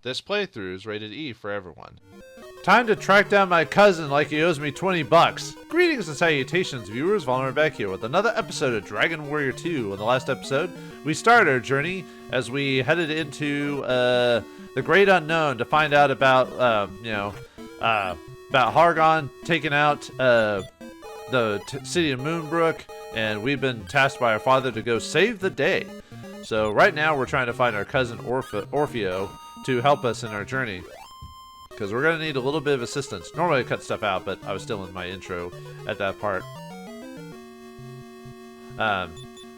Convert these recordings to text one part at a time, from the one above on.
This playthrough is rated E for everyone. Time to track down my cousin like he owes me 20 bucks. Greetings and salutations, viewers. Vauldemare back here with another episode of Dragon Warrior 2. In the last episode, we started our journey as we headed into the great unknown to find out about, about Hargon taking out the city of Moonbrooke, and we've been tasked by our father to go save the day. So right now we're trying to find our cousin Orfeo to help us in our journey, because we're going to need a little bit of assistance. Normally I cut stuff out, but I was still in my intro at that part.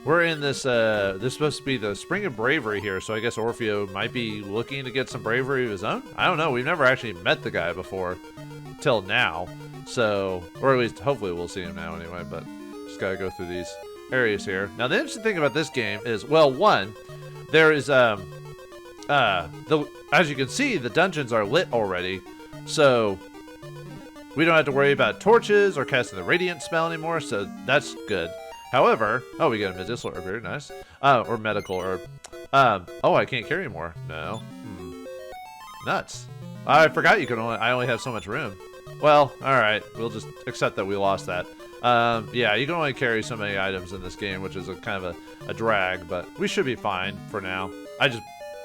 We're in this, this is supposed to be the Spring of Bravery here, so I guess Orfeo might be looking to get some bravery of his own? I don't know, we've never actually met the guy before, till now. So, or at least hopefully we'll see him now anyway, but just gotta go through these areas here. Now the interesting thing about this game is, well, one, there is, as you can see, the dungeons are lit already, so we don't have to worry about torches or casting the radiant spell anymore, so that's good. However, oh, we got a medicinal herb here, nice. Or medical herb. Oh, I can't carry more. No. Nuts. I forgot you could I only have so much room. Well, alright, we'll just accept that we lost that. Yeah, you can only carry so many items in this game, which is a kind of a drag, but we should be fine for now. I just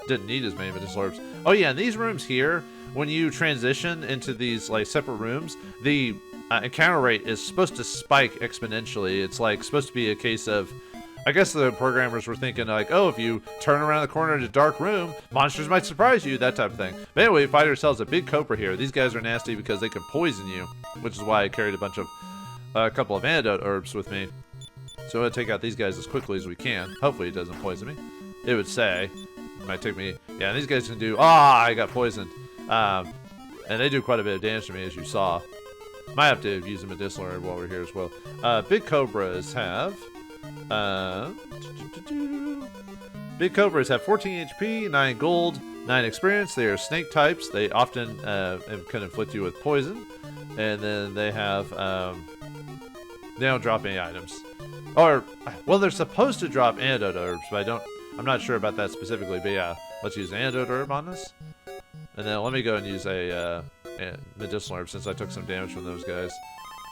didn't need as many medicinal herbs. Oh yeah, in these rooms here, when you transition into these like separate rooms, the encounter rate is supposed to spike exponentially. It's like supposed to be a case of, I guess the programmers were thinking like, oh, if you turn around the corner in a dark room, monsters might surprise you, that type of thing. But anyway, we find ourselves a big cobra here. These guys are nasty because they can poison you, which is why I carried a couple of antidote herbs with me. So I'm gonna take out these guys as quickly as we can. Hopefully it doesn't poison me. It would say. It might take me, yeah, and these guys can do, I got poisoned. And they do quite a bit of damage to me, as you saw. Might have to use a medicinal herb while we're here as well. Big cobras have, Big cobras have 14 HP, 9 gold, 9 experience. They are snake types. They often can inflict you with poison. And then they have, they don't drop any items. Or, well, they're supposed to drop antidote herbs, but I'm not sure about that specifically. But yeah, let's use an antidote herb on this. And then let me go and use a medicinal herb since I took some damage from those guys.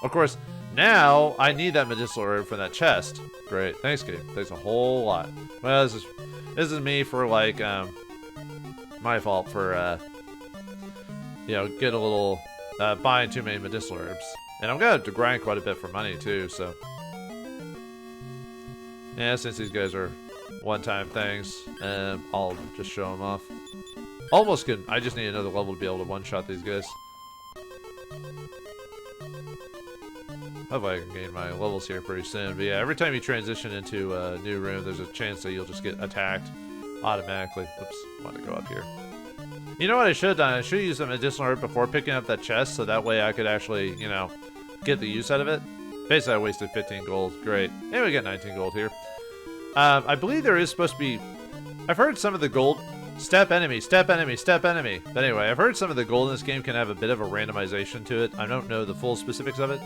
Of course, now I need that medicinal herb from that chest. Great, thanks, game. Thanks a whole lot. Well, this is me for like my fault for get a little buying too many medicinal herbs, and I'm gonna have to grind quite a bit for money too. So yeah, since these guys are one-time things, I'll just show them off. Almost good. I just need another level to be able to one-shot these guys. Hopefully I can gain my levels here pretty soon. But yeah, every time you transition into a new room, there's a chance that you'll just get attacked automatically. Oops, want to go up here. You know what I should have done? I should have used a medicinal herb before picking up that chest, so that way I could actually, get the use out of it. Basically, I wasted 15 gold. Great. And we get 19 gold here. I believe there is supposed to be... I've heard some of the gold... Step enemy, step enemy, step enemy. But anyway, I've heard some of the gold in this game can have a bit of a randomization to it. I don't know the full specifics of it.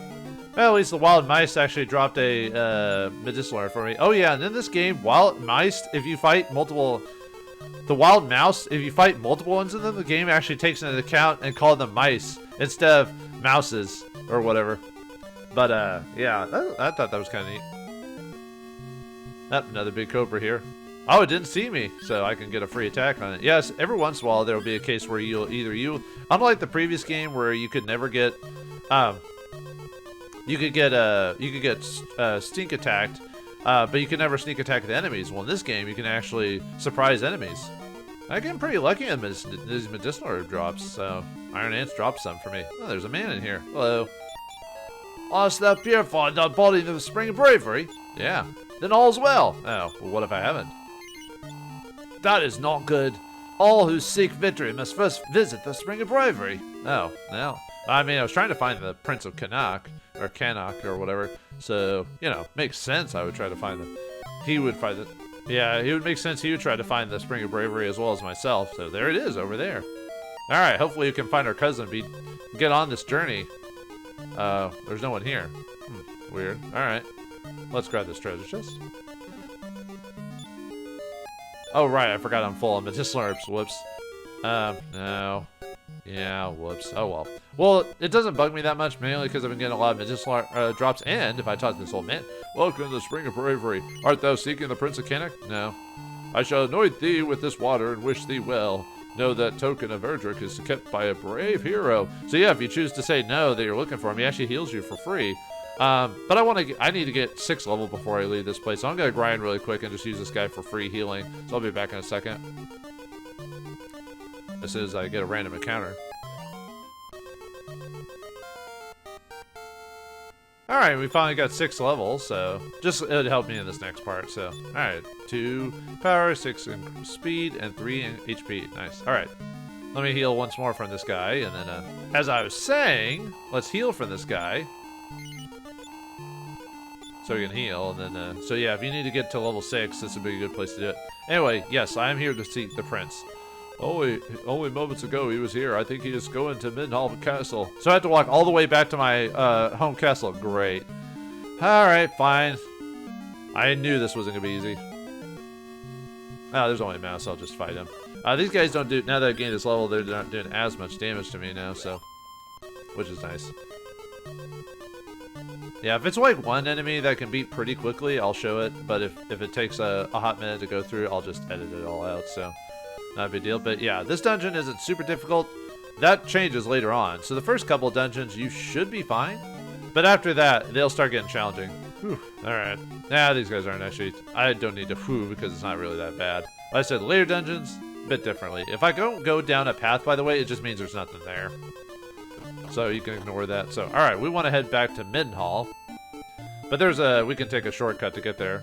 Well, at least the wild mice actually dropped a medicinal herb for me. Oh yeah, and in this game, wild mice, if you fight multiple... The wild mouse, if you fight multiple ones of them, the game actually takes into account and call them mice instead of mouses or whatever. But yeah, I thought that was kind of neat. Another big cobra here. Oh, it didn't see me, so I can get a free attack on it. Yes, every once in a while there will be a case where unlike the previous game where you could never get, you could get sneak attacked, but you could never sneak attack the enemies. Well, in this game you can actually surprise enemies. I get pretty lucky on these medicinal herb drops. So Iron Ants dropped some for me. Oh, there's a man in here. Hello. Hast thou purified thy body in the Spring of Bravery? Yeah. Then all's well. Oh, well, what if I haven't? That is not good. All who seek victory must first visit the Spring of Bravery. Oh, no. I mean, I was trying to find the Prince of Cannock, or Cannock, or whatever. So, makes sense I would try to find it. He would find it. Yeah, it would make sense he would try to find the Spring of Bravery as well as myself. So there it is, over there. Alright, hopefully we can find our cousin and get on this journey. There's no one here. Weird. Alright. Let's grab this treasure chest. Oh, right, I forgot I'm full of medicinal herbs. Whoops. No. Yeah, whoops. Oh, well. Well, it doesn't bug me that much, mainly because I've been getting a lot of Midenhall drops, and if I talk to this old man, welcome to the Spring of Bravery. Art thou seeking the Prince of Cannock? No. I shall anoint thee with this water and wish thee well. Know that token of Erdrick is kept by a brave hero. So yeah, if you choose to say no that you're looking for him, he actually heals you for free. But I need to get 6 level before I leave this place, so I'm gonna grind really quick and just use this guy for free healing. So I'll be back in a second. As soon as I get a random encounter. Alright, we finally got 6 levels, so just it'll help me in this next part. So, alright, 2 power, 6 in speed, and 3 in HP. Nice. Alright, let me heal once more from this guy, and then, as I was saying, let's heal from this guy. So we can heal, and then, so yeah, if you need to get to level 6, this would be a good place to do it. Anyway, yes, I am here to seek the prince. Only moments ago he was here. I think he is going to Midenhall Castle. So I have to walk all the way back to my home castle. Great. Alright, fine. I knew this wasn't going to be easy. Oh, there's only a mouse. I'll just fight him. These guys don't do... Now that I've gained this level, they're not doing as much damage to me now, so... Which is nice. Yeah, if it's like one enemy that I can beat pretty quickly, I'll show it. But if it takes a hot minute to go through, I'll just edit it all out, so... Not a big deal, but yeah, this dungeon isn't super difficult. That changes later on. So the first couple of dungeons, you should be fine. But after that, they'll start getting challenging. Whew. Alright. Nah, these guys aren't actually... I don't need to whew because it's not really that bad. Like I said, later dungeons, a bit differently. If I don't go down a path, by the way, it just means there's nothing there. So you can ignore that. So, alright, we want to head back to Midenhall. But there's a... We can take a shortcut to get there.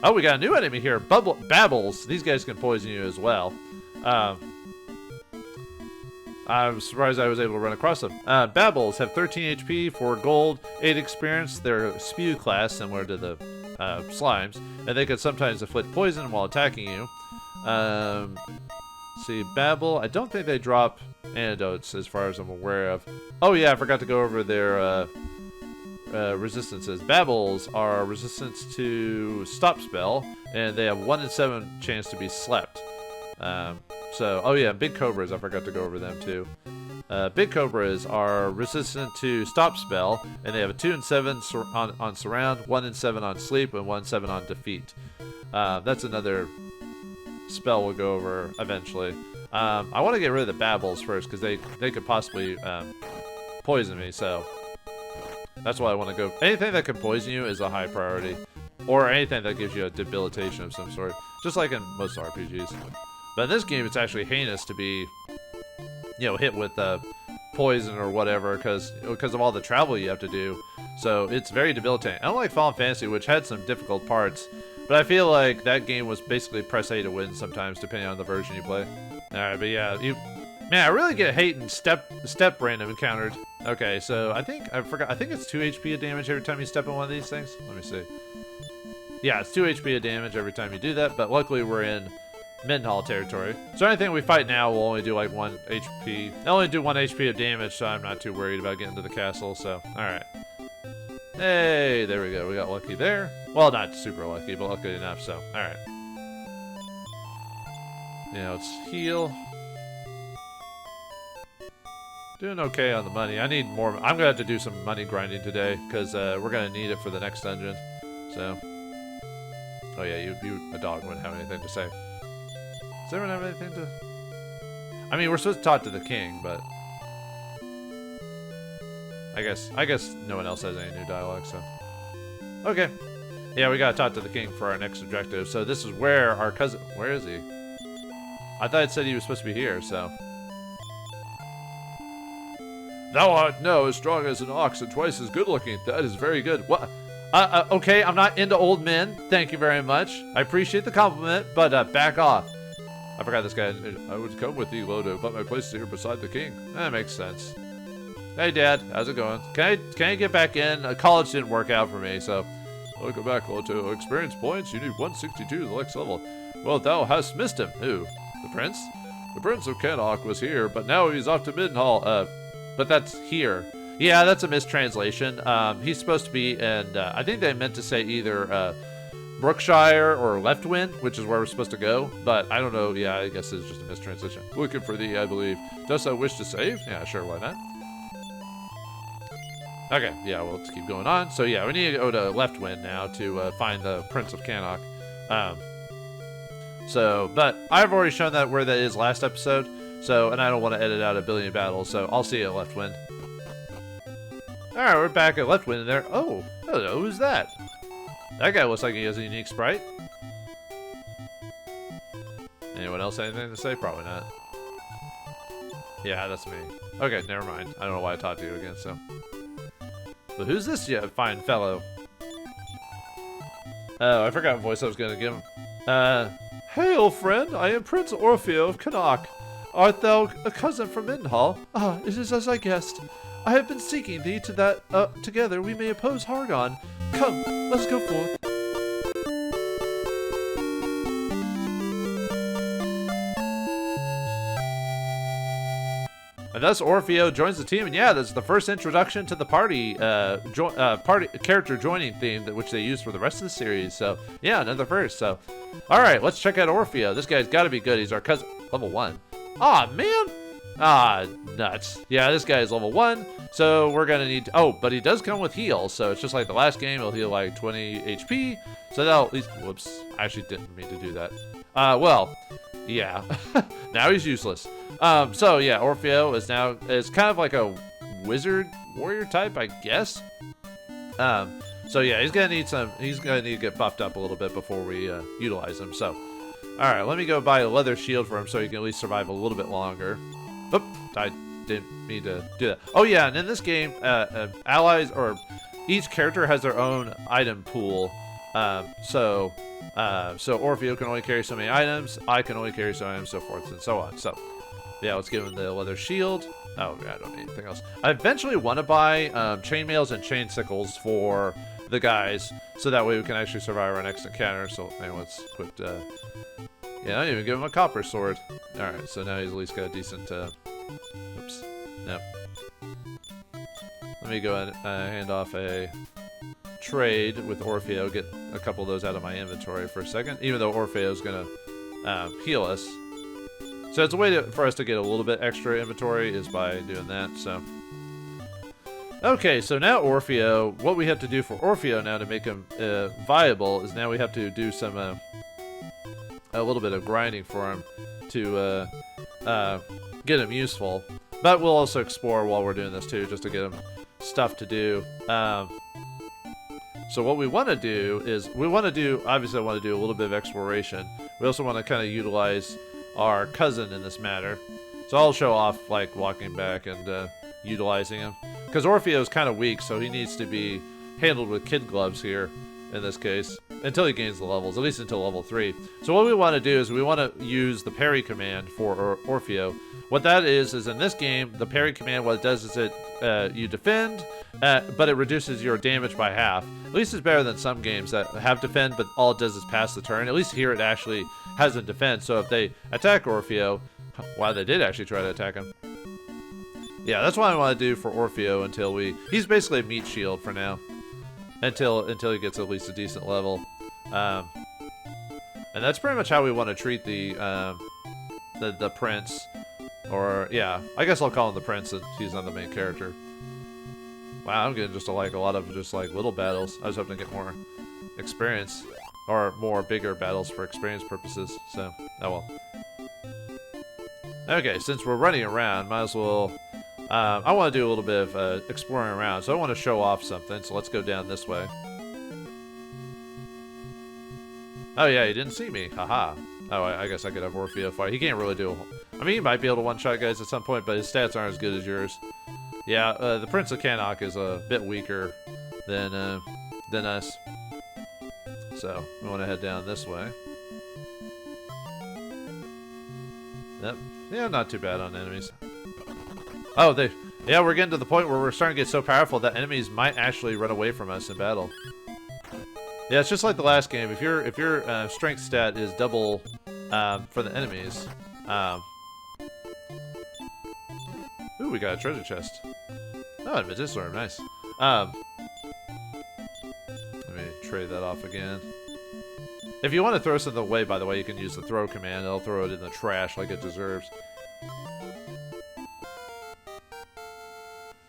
Oh, we got a new enemy here. Babbles. These guys can poison you as well. I'm surprised I was able to run across them. Babbles have 13 HP, 4 gold, 8 experience. They're a spew class, similar to the slimes. And they can sometimes inflict poison while attacking you. See, Babble. I don't think they drop antidotes as far as I'm aware of. Oh, yeah, I forgot to go over their... resistances. Babbles are resistance to stop spell, and they have 1 in 7 chance to be slept. Oh yeah, big cobras, I forgot to go over them too. Big cobras are resistant to stop spell, and they have a 2 in 7 on surround, 1 in 7 on sleep, and 1 in 7 on defeat. That's another spell we'll go over eventually. I want to get rid of the Babbles first, because they could possibly poison me, so that's why I want to go. Anything that can poison you is a high priority. Or anything that gives you a debilitation of some sort. Just like in most RPGs. But in this game, it's actually heinous to be, you know, hit with poison or whatever because of all the travel you have to do. So it's very debilitating. Unlike Final Fantasy, which had some difficult parts. But I feel like that game was basically press A to win sometimes, depending on the version you play. Alright, but yeah, man, I really get hating step random encountered. Okay, so I think it's 2 HP of damage every time you step in one of these things. Let me see. Yeah, it's 2 HP of damage every time you do that, but luckily we're in Midenhall territory. So anything we fight now will only do like 1 HP. I only do 1 HP of damage, so I'm not too worried about getting to the castle, so alright. Hey, there we go. We got lucky there. Well, not super lucky, but lucky enough, so alright. Yeah, let's heal. Doing okay on the money. I need more. I'm gonna have to do some money grinding today because we're gonna need it for the next dungeon. So, oh yeah, you a dog wouldn't have anything to say. Does everyone have anything to? I mean, we're supposed to talk to the king, but I guess no one else has any new dialogue. So, okay, yeah, we gotta talk to the king for our next objective. So this is where our cousin. Where is he? I thought it said he was supposed to be here. So. Thou art no as strong as an ox and twice as good looking. That is very good. What? Okay, I'm not into old men. Thank you very much. I appreciate the compliment, but back off. I forgot this guy. I would come with thee, Lodo, but my place is here beside the king. That makes sense. Hey, Dad. How's it going? Can I get back in? College didn't work out for me, so... Welcome back, Lodo. Experience points. You need 162 to the next level. Well, thou hast missed him. Who? The prince? The prince of Cannock was here, but now he's off to Midenhall. But that's here. Yeah, that's a mistranslation. He's supposed to be, and I think they meant to say either Brookshire or Leftwind, which is where we're supposed to go. But I don't know. Yeah, I guess it's just a mistranslation. Looking for thee, I believe. Dost thou wish to save? Yeah, sure. Why not? Okay, yeah, well, let's keep going on. So, yeah, we need to go to Leftwind now to find the Prince of Cannock. But I've already shown that where that is last episode. So, and I don't want to edit out a billion battles, so I'll see you at Leftwind. Alright, we're back at Leftwind there. Oh, hello, who's that? That guy looks like he has a unique sprite. Anyone else have anything to say? Probably not. Yeah, that's me. Okay, never mind. I don't know why I talked to you again, so. But who's this fine fellow? Oh, I forgot what voice I was going to give him. Hail, friend! I am Prince Orfeo of Cannock. Art thou a cousin from Midenhall? Ah, it is as I guessed. I have been seeking thee to that, together we may oppose Hargon. Come, let's go forth. And thus Orfeo joins the team, and yeah, this is the first introduction to the party character joining theme which they use for the rest of the series. So yeah, another first. So, all right, let's check out Orfeo. This guy's got to be good. He's our cousin, level 1. Aw, man. Ah, nuts. Yeah, this guy is level 1, so we're gonna need. Oh, but he does come with heal, so it's just like the last game. He'll heal like 20 HP. So that'll at least. Whoops, I actually didn't mean to do that. Well, yeah. Now he's useless. So yeah, Orfeo is kind of like a wizard warrior type, I guess. So yeah, he's gonna need to get buffed up a little bit before we utilize him. So, all right, let me go buy a leather shield for him so he can at least survive a little bit longer. Oop, I didn't mean to do that. Oh yeah, and in this game, allies or each character has their own item pool. So Orfeo can only carry so many items. I can only carry so many items, so forth and so on. So. Yeah, let's give him the leather shield. Oh, yeah, I don't need anything else. I eventually want to buy chainmails and chain sickles for the guys, so that way we can actually survive our next encounter. So, anyway, let's equip. Yeah, I didn't even give him a copper sword. All right, so now he's at least got a decent. Oops, no. Let me go ahead and hand off a trade with Orfeo. Get a couple of those out of my inventory for a second, even though Orfeo's gonna heal us. So it's a way for us to get a little bit extra inventory is by doing that, so. Okay, so now Orfeo, what we have to do for Orfeo now to make him viable is now we have to do some, a little bit of grinding for him to get him useful. But we'll also explore while we're doing this too, just to get him stuff to do. So what we want to do is, obviously I want to do a little bit of exploration. We also want to kind of utilize our cousin in this matter. So I'll show off like walking back and utilizing him. Because Orfeo is kind of weak, so he needs to be handled with kid gloves here in this case. Until he gains the levels, at least until level 3. So what we want to do is we want to use the parry command for Orfeo. What that is in this game, the parry command, what it does is you defend, but it reduces your damage by half. At least it's better than some games that have defend, but all it does is pass the turn. At least here it actually has a defense, so if they attack Orfeo, wow, they did actually try to attack him. Yeah, that's what I want to do for Orfeo until he's basically a meat shield for now. Until he gets at least a decent level. And that's pretty much how we want to treat the prince. Or, yeah, I guess I'll call him the prince since he's not the main character. Wow, I'm getting just a lot of just like little battles. I was hoping to get more experience. Or more bigger battles for experience purposes. So, oh well. Okay, since we're running around, might as well. I want to do a little bit of exploring around, so I want to show off something. So let's go down this way. Oh yeah, he didn't see me. Haha. Oh, I guess I could have Orfeo fight. He can't really do. I mean, he might be able to one-shot guys at some point, but his stats aren't as good as yours. Yeah, the Prince of Cannock is a bit weaker than us. So we want to head down this way. Yep. Yeah, not too bad on enemies. Oh, yeah, we're getting to the point where we're starting to get so powerful that enemies might actually run away from us in battle. Yeah, it's just like the last game. If your strength stat is double for the enemies. Ooh, we got a treasure chest. Oh, a medicinal herb, nice. Let me trade that off again. If you want to throw something away, by the way, you can use the throw command. It'll throw it in the trash like it deserves.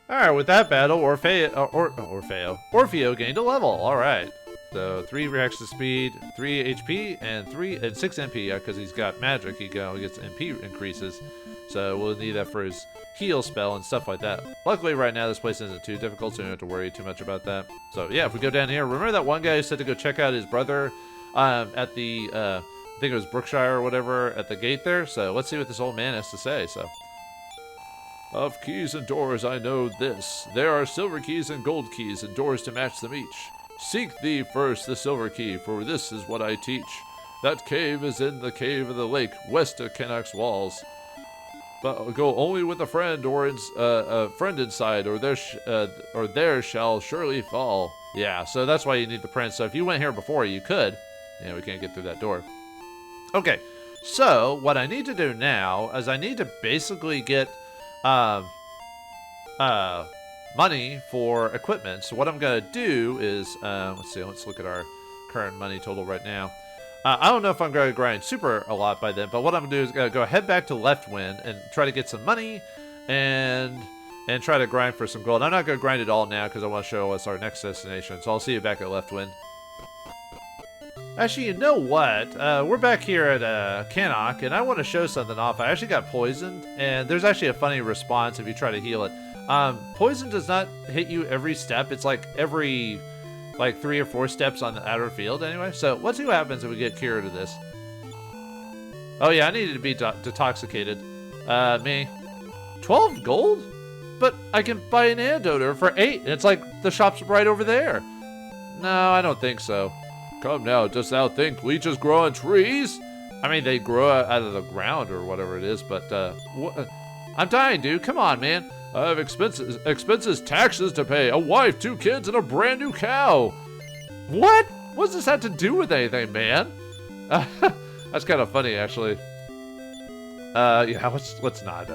Alright, with that battle, Orfeo gained a level. Alright. So 3 reaction speed, 3 HP, and 6 MP, because he's got magic. He gets MP increases. So we'll need that for his heal spell and stuff like that. Luckily, right now, this place isn't too difficult, so you don't have to worry too much about that. So yeah, if we go down here, remember that one guy who said to go check out his brother at the, I think it was Brookshire or whatever, at the gate there? So let's see what this old man has to say, so. Of keys and doors I know this. There are silver keys and gold keys and doors to match them each. Seek thee first the silver key, for this is what I teach. That cave is in the cave of the lake, west of Cannock's walls. But go only with a friend, or a friend inside, or there shall surely fall. Yeah, so that's why you need the prince. So if you went here before, you could. Yeah, we can't get through that door. Okay, so what I need to do now is I need to basically get money for equipment. So what I'm gonna do is, let's look at our current money total right now. I don't know if I'm gonna grind super a lot by then, but what I'm gonna do is go head back to Leftwind and try to get some money and try to grind for some gold. I'm not gonna grind it all now because I want to show us our next destination. So I'll see you back at Leftwind. Actually, you know what? We're back here at Cannock, and I want to show something off. I actually got poisoned, and there's actually a funny response if you try to heal it. Poison does not hit you every step. It's like every 3 or 4 steps on the outer field anyway. So let's see what happens if we get cured of this. Oh yeah, I needed to be detoxicated. Me. 12 gold? But I can buy an antidote for 8. And it's like the shop's right over there. No, I don't think so. Come now, dost thou think leeches grow on trees? I mean, they grow out of the ground or whatever it is, but I'm dying, dude. Come on, man. I have expenses, taxes to pay, a wife, 2 kids, and a brand new cow. What? What does this have to do with anything, man? That's kind of funny, actually. Yeah, let's not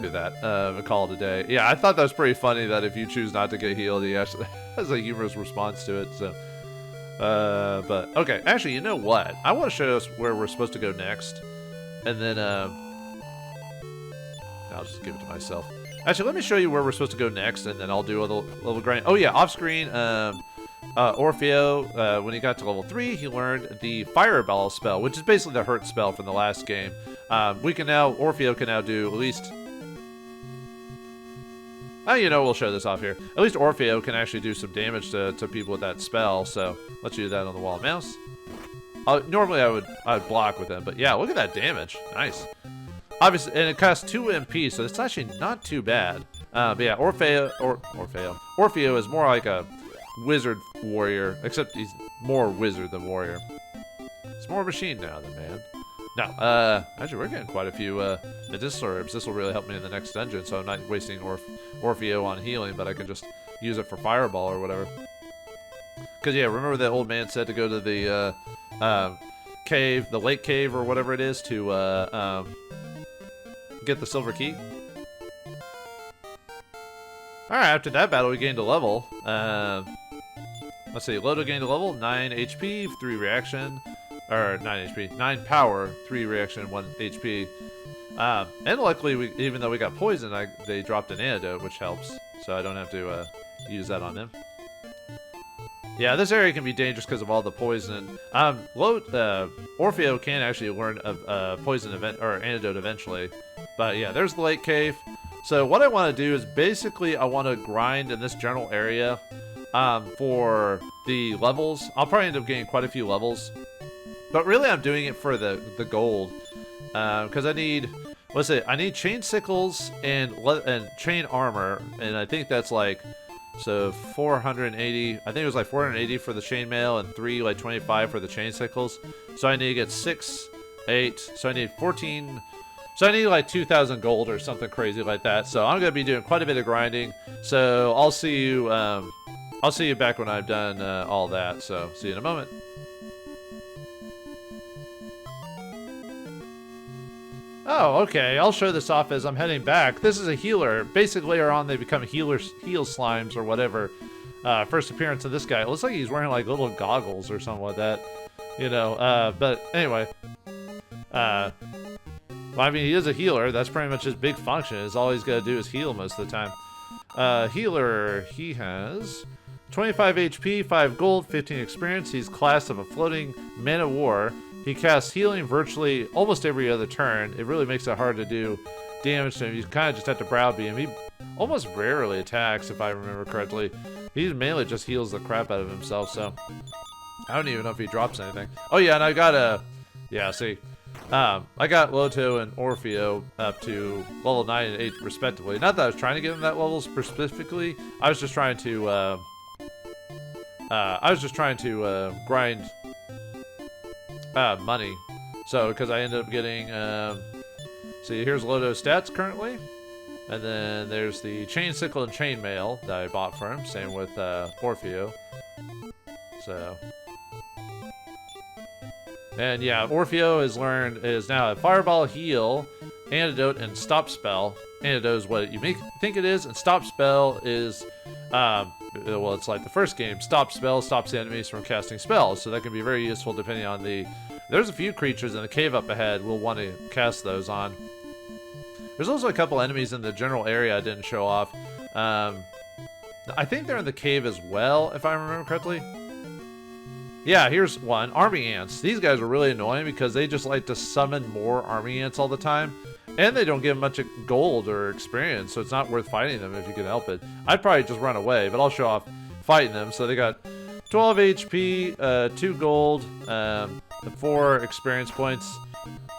do that. Call it a day. Yeah, I thought that was pretty funny that if you choose not to get healed, he actually has a humorous response to it. So, but okay. Actually, you know what? I want to show us where we're supposed to go next, and then I'll just give it to myself. Actually, let me show you where we're supposed to go next, and then I'll do a little grind. Oh yeah, off screen. Orfeo, when he got to level 3, he learned the Fireball spell, which is basically the hurt spell from the last game. Orfeo can now do at least... we'll show this off here. At least Orfeo can actually do some damage to people with that spell, so let's do that on the wall mouse. Normally I'd block with him, but yeah, look at that damage. Nice. Obviously, and it costs 2 MP, so it's actually not too bad. But yeah, Orfeo is more like a wizard warrior, except he's more wizard than warrior. It's more machine now than man. Now, actually, we're getting quite a few medicinal herbs. This will really help me in the next dungeon, so I'm not wasting Orfeo on healing, but I can just use it for Fireball or whatever. Because, yeah, remember the old man said to go to the cave, the lake cave or whatever it is, to get the silver key? Alright, after that battle, we gained a level. Let's see, Lodo gained a level, 9 HP, 3 reaction, or 9 HP, 9 power, 3 reaction, 1 HP. And luckily, even though we got poisoned, they dropped an antidote, which helps, so I don't have to use that on him. Yeah, this area can be dangerous because of all the poison. Orfeo can actually learn a poison event or antidote eventually. But yeah, there's the lake cave. So what I want to do is basically I want to grind in this general area for the levels. I'll probably end up getting quite a few levels. But really I'm doing it for the gold. Because I need, I need chain sickles and chain armor. And I think that's like, so 480, I think it was like 480 for the chainmail and 325 for the chain sickles. So I need to get 6, 8, so I need 14, so I need like 2,000 gold or something crazy like that. So I'm gonna be doing quite a bit of grinding. So I'll see you back when I've done all that. So see you in a moment. Oh, okay. I'll show this off as I'm heading back. This is a healer. Basically, later on, they become heal slimes or whatever. First appearance of this guy. It looks like he's wearing like little goggles or something like that. You know, but anyway. Well, I mean, he is a healer. That's pretty much his big function. Is all he's got to do is heal most of the time. Healer, he has 25 HP, 5 gold, 15 experience. He's class of a floating man of war. He casts healing virtually almost every other turn. It really makes it hard to do damage to him. You kind of just have to browbeat him. He almost rarely attacks, if I remember correctly. He mainly just heals the crap out of himself, so I don't even know if he drops anything. Oh yeah, and I got a... Yeah, see. I got Loto and Orfeo up to level 9 and 8 respectively. Not that I was trying to get them that level specifically. I was just trying to grind money. So because I ended up getting see, here's Loto's stats currently. And then there's the chain sickle and chain mail that I bought for him. Same with Orfeo. So and yeah, Orfeo is now a fireball, heal, antidote, and stop spell. Antidote is what you think it is, and stop spell is, well, it's like the first game. Stop spell stops the enemies from casting spells, so that can be very useful depending on the... There's a few creatures in the cave up ahead we'll want to cast those on. There's also a couple enemies in the general area I didn't show off. I think they're in the cave as well, if I remember correctly. Yeah, here's one. Army ants. These guys are really annoying because they just like to summon more army ants all the time. And they don't give much gold or experience, so it's not worth fighting them if you can help it. I'd probably just run away, but I'll show off fighting them. So they got 12 HP, 2 gold, 4 experience points,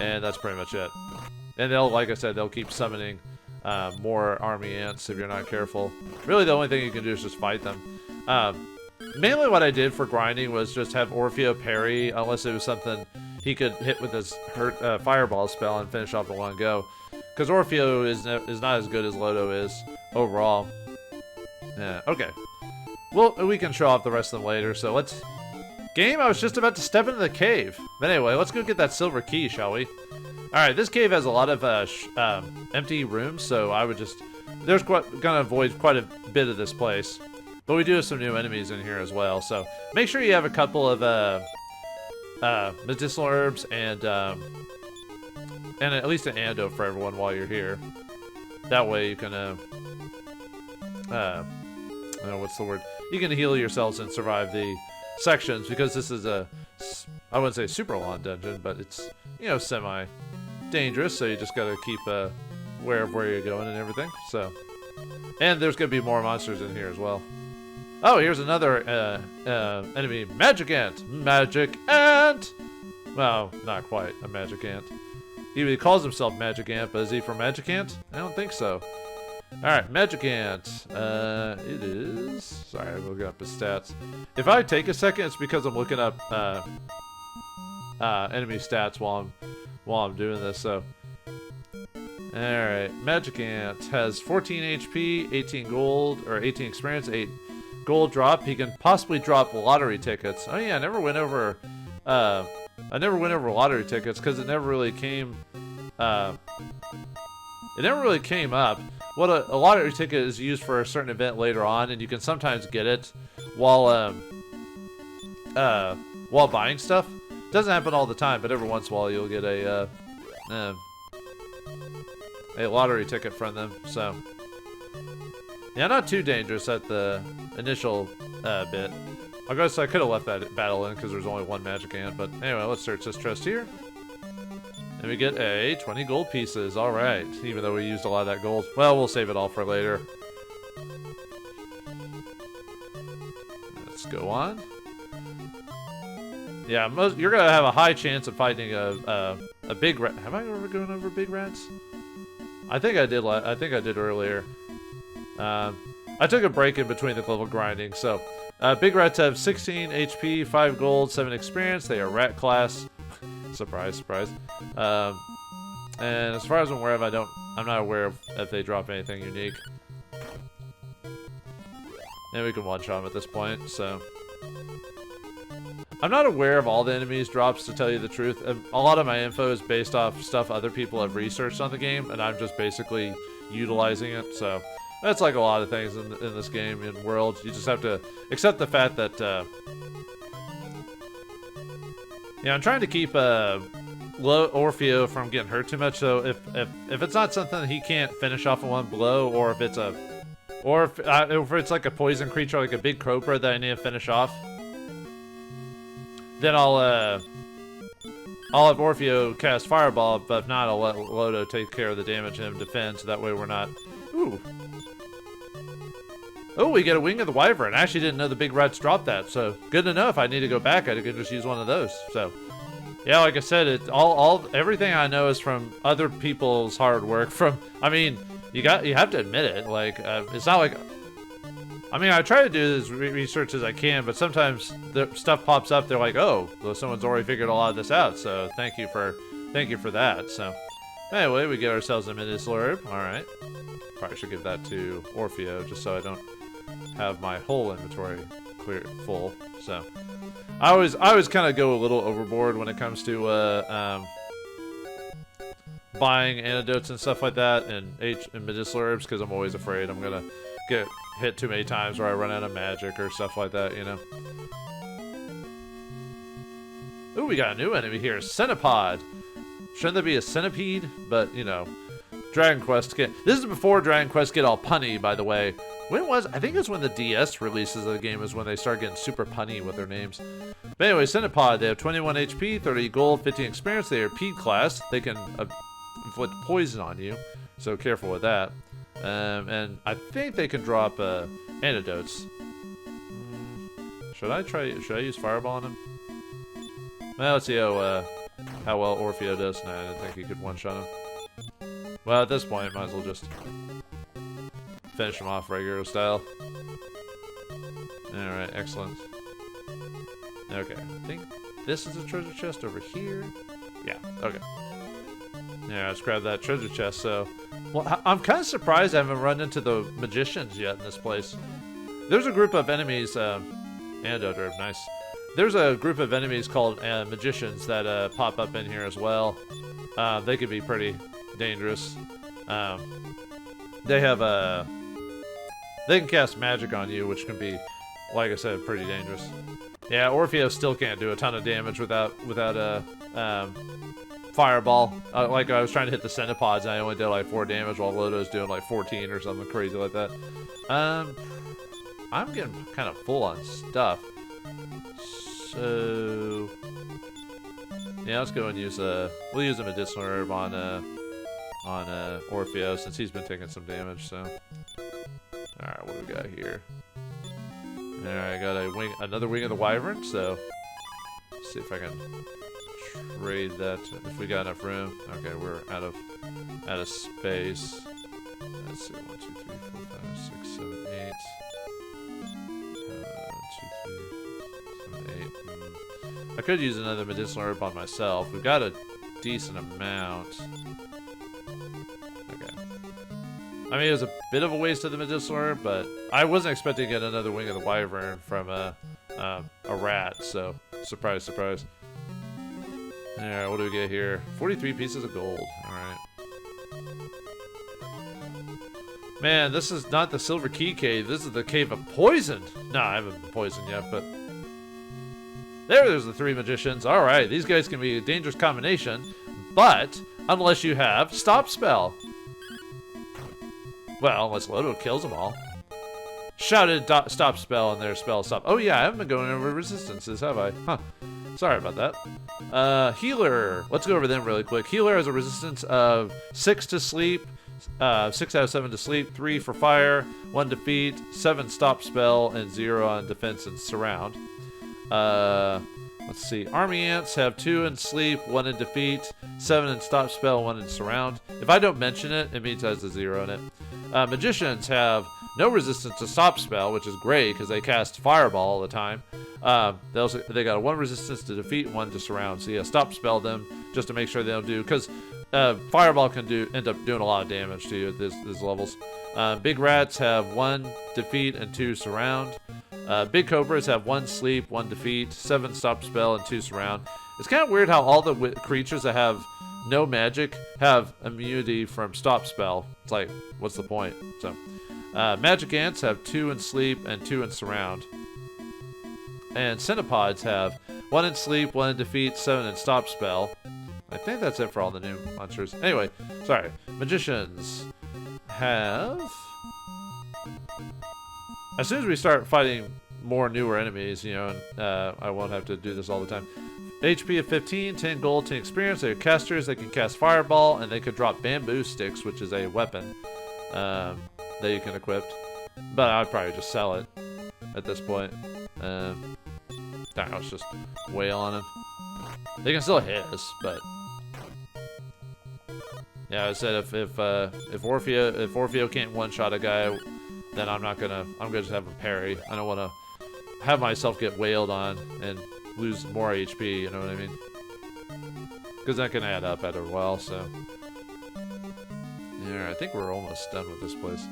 and that's pretty much it. And they'll, like I said, they'll keep summoning more army ants if you're not careful. Really, the only thing you can do is just fight them. Mainly what I did for grinding was just have Orfeo parry, unless it was something he could hit with his fireball spell and finish off in one go. Because Orfeo is not as good as Loto is overall. Yeah, okay. Well, we can show off the rest of them later, so let's... Game, I was just about to step into the cave. But anyway, let's go get that silver key, shall we? Alright, this cave has a lot of empty rooms, so I would just... There's gonna avoid quite a bit of this place. But we do have some new enemies in here as well, so make sure you have a couple of medicinal herbs and at least an antidote for everyone while you're here. That way you can what's the word? You can heal yourselves and survive the sections, because this is a, I wouldn't say super long dungeon, but it's, you know, semi dangerous, so you just gotta keep aware of where you're going and everything. So, and there's gonna be more monsters in here as well. Oh, here's another enemy, Magic Ant. Magic Ant! Well, not quite a Magic Ant. He calls himself Magic Ant, but is he from Magic Ant? I don't think so. Alright, Magic Ant. It is... Sorry, I'm looking up his stats. If I take a second, it's because I'm looking up enemy stats while I'm doing this, so... Alright, Magic Ant has 14 HP, 18 gold, or 18 experience, 8 gold drop. He can possibly drop lottery tickets. Oh yeah, I never went over lottery tickets because it never really came up. What a lottery ticket is used for a certain event later on, and you can sometimes get it while buying stuff. Doesn't happen all the time, but every once in a while you'll get a lottery ticket from them. So yeah, not too dangerous at the initial bit. I guess I could have left that battle in because there's only one Magic Ant, but anyway, let's search this chest here. And we get 20 gold pieces. Alright, even though we used a lot of that gold. Well, we'll save it all for later. Let's go on. Yeah, you're going to have a high chance of fighting a big rat. Have I ever gone over big rats? I think I did earlier. I took a break in between the level grinding, so big rats have 16 HP, 5 gold, 7 experience. They are rat class. Surprise, surprise. And as far as I'm aware of, I'm not aware of if they drop anything unique. And we can one-shot them at this point, so. I'm not aware of all the enemies drops, to tell you the truth. A lot of my info is based off stuff other people have researched on the game, and I'm just basically utilizing it, so. That's like a lot of things in this game, in World. You just have to accept the fact that, yeah, I'm trying to keep Orfeo from getting hurt too much. So if it's not something he can't finish off in one blow, or if it's if it's like a poison creature, like a big cobra that I need to finish off, then I'll have Orfeo cast Fireball. But if not, I'll let Lodo take care of the damage and defend. So that way we're not. Ooh. Oh, we get a Wing of the Wyvern. I actually didn't know the big rats dropped that, so good to know. If I need to go back, I could just use one of those. So, yeah, like I said, everything I know is from other people's hard work. I mean, you have to admit it. Like, it's not like, I mean, I try to do as research as I can, but sometimes the stuff pops up. They're like, oh, well, someone's already figured a lot of this out. So thank you for that. So anyway, we get ourselves a Medicinal Herb. All right, probably should give that to Orfeo just so I don't have my whole inventory full. So I always kind of go a little overboard when it comes to buying antidotes and stuff like that and medicinal herbs, because I'm always afraid I'm gonna get hit too many times where I run out of magic or stuff like that, you know. Ooh, we got a new enemy here, Centipod. Shouldn't there be a centipede? But you know, Dragon Quest this is before Dragon Quest get all punny, by the way. I think it's when the DS releases of the game is when they start getting super punny with their names. But anyway, Centipod, they have 21 HP, 30 gold, 15 experience. They are P class. They can inflict poison on you, so careful with that. And I think they can drop antidotes. Should I use Fireball on him? Well, let's see how well Orfeo does. Nah, I didn't think he could one-shot him. Well, at this point, might as well just finish him off regular style. Alright, excellent. Okay, I think this is a treasure chest over here. Yeah, okay. Yeah, let's grab that treasure chest. So, well, I'm kind of surprised I haven't run into the magicians yet in this place. There's a group of enemies, antidote herb, nice. There's a group of enemies called magicians that pop up in here as well. They could be pretty dangerous. They have they can cast magic on you, which can be, like I said, pretty dangerous. Yeah, Orfeo still can't do a ton of damage without Fireball. Like I was trying to hit the Centipods and I only did like 4 damage while Lodo's doing like 14 or something crazy like that. I'm getting kind of full on stuff. So yeah, let's go and use we'll use a medicinal herb on Orfeo since he's been taking some damage. So alright, what do we got here? Alright, I got another Wing of the Wyvern, so let's see if I can trade that if we got enough room. Okay, we're out of space. Let's see, 1, 2, 3, 4, 5, 6, 7, 8. 1, 2, 3, 7, 8. I could use another medicinal herb on myself. We've got a decent amount. Okay. I mean, it was a bit of a waste of the medicinal herb, but I wasn't expecting to get another Wing of the Wyvern from a rat, so surprise, surprise. Alright, what do we get here? 43 pieces of gold. Alright. Man, this is not the Silver Key Cave. This is the Cave of Poison. No, I haven't been poisoned yet, but there's the 3 magicians. Alright, these guys can be a dangerous combination, but unless you have Stop Spell. Well, unless Lodo kills them all. Shouted Stop Spell and their spell stop. Oh yeah, I haven't been going over resistances, have I? Huh. Sorry about that. Healer. Let's go over them really quick. Healer has a resistance of 6 to sleep, 6 out of 7 to sleep, 3 for fire, 1 defeat, 7 stop spell, and 0 on defense and surround. Let's see. Army ants have 2 in sleep, 1 in defeat, 7 in stop spell, 1 in surround. If I don't mention it, it means it has a 0 in it. Magicians have no resistance to stop spell, which is great because they cast fireball all the time. They got a 1 resistance to defeat, 1 to surround. So yeah, stop spell them just to make sure they don't do, because fireball can end up doing a lot of damage to you at these levels. Big rats have 1 defeat and 2 surround. Big cobras have 1 sleep, 1 defeat, 7 stop spell, and 2 surround. It's kind of weird how all the creatures that have no magic have immunity from stop spell. It's like, what's the point? So Magic ants have 2 in sleep and 2 in surround. And centipods have 1 in sleep, 1 in defeat, 7 in stop spell. I think that's it for all the new monsters. Anyway, sorry. Magicians have... As soon as we start fighting more newer enemies, you know, and I won't have to do this all the time. HP of 15, 10 gold, 10 experience. They're casters. They can cast Fireball, and they could drop Bamboo Sticks, which is a weapon that you can equip. But I'd probably just sell it at this point. Let's just wail on him. They can still hit us, but yeah, I said if Orfeo can't one-shot a guy, then I'm gonna just have him parry. I don't want to have myself get wailed on and lose more HP. You know what I mean? Because that can add up after a while. So yeah, I think we're almost done with this place.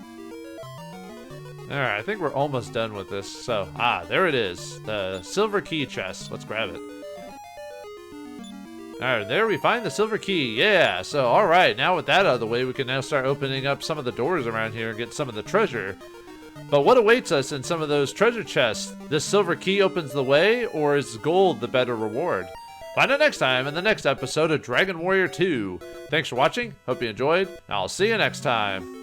Alright, I think we're almost done with this. So, there it is. The silver key chest. Let's grab it. Alright, there we find the silver key. Yeah, so alright, now with that out of the way, we can now start opening up some of the doors around here and get some of the treasure. But what awaits us in some of those treasure chests? This silver key opens the way, or is gold the better reward? Find out next time in the next episode of Dragon Warrior 2. Thanks for watching, hope you enjoyed, and I'll see you next time.